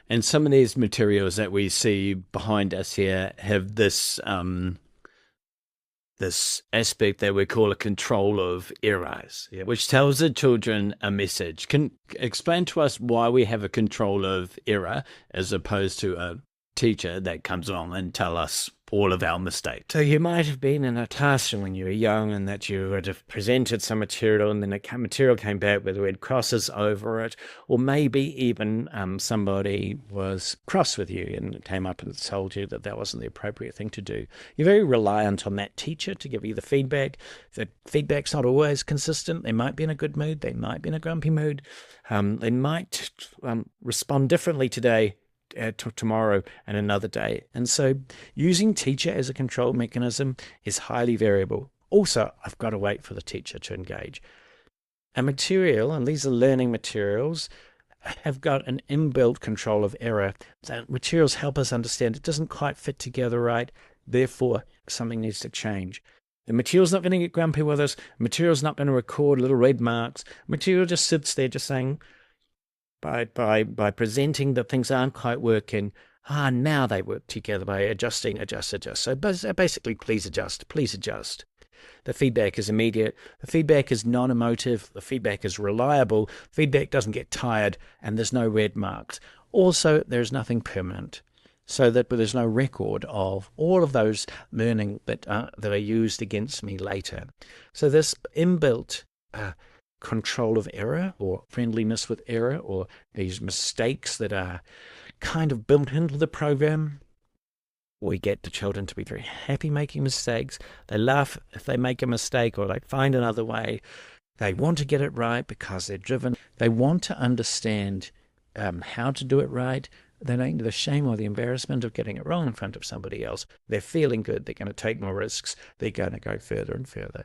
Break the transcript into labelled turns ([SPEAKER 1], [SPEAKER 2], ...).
[SPEAKER 1] And some of these materials that we see behind us here have this aspect that we call a control of errors,
[SPEAKER 2] Yep.
[SPEAKER 1] which tells the children a message. Can explain to us why we have a control of error as opposed to a teacher that comes along and tell us all of our mistakes.
[SPEAKER 2] So you might have been in a classroom when you were young and that you would have presented some material and then the material came back with red crosses over it, or maybe even somebody was cross with you and came up and told you that that wasn't the appropriate thing to do. You're very reliant on that teacher to give you the feedback. The feedback's not always consistent. They might be in a good mood. They might be in a grumpy mood. They might respond differently today tomorrow and another day. And so using teacher as a control mechanism is highly variable. Also, I've got to wait for the teacher to engage. A material, and these are learning materials, have got an inbuilt control of error. That materials help us understand it doesn't quite fit together right, therefore something needs to change. The material's not going to get grumpy with us. The material's not going to record little red marks. The material just sits there just saying, by presenting that things aren't quite working, now they work together by adjusting, adjust. So basically, please adjust. The feedback is immediate. The feedback is non-emotive. The feedback is reliable. Feedback doesn't get tired, and there's no red marks. Also, there's nothing permanent, so that there's no record of all of those learning that are used against me later. So this inbuilt control of error or friendliness with error or these mistakes that are kind of built into the program. We get the children to be very happy making mistakes. They laugh if they make a mistake or they find another way. They want to get it right because they're driven. They want to understand how to do it right. They don't need the shame or the embarrassment of getting it wrong in front of somebody else. They're feeling good. They're going to take more risks. They're going to go further and further.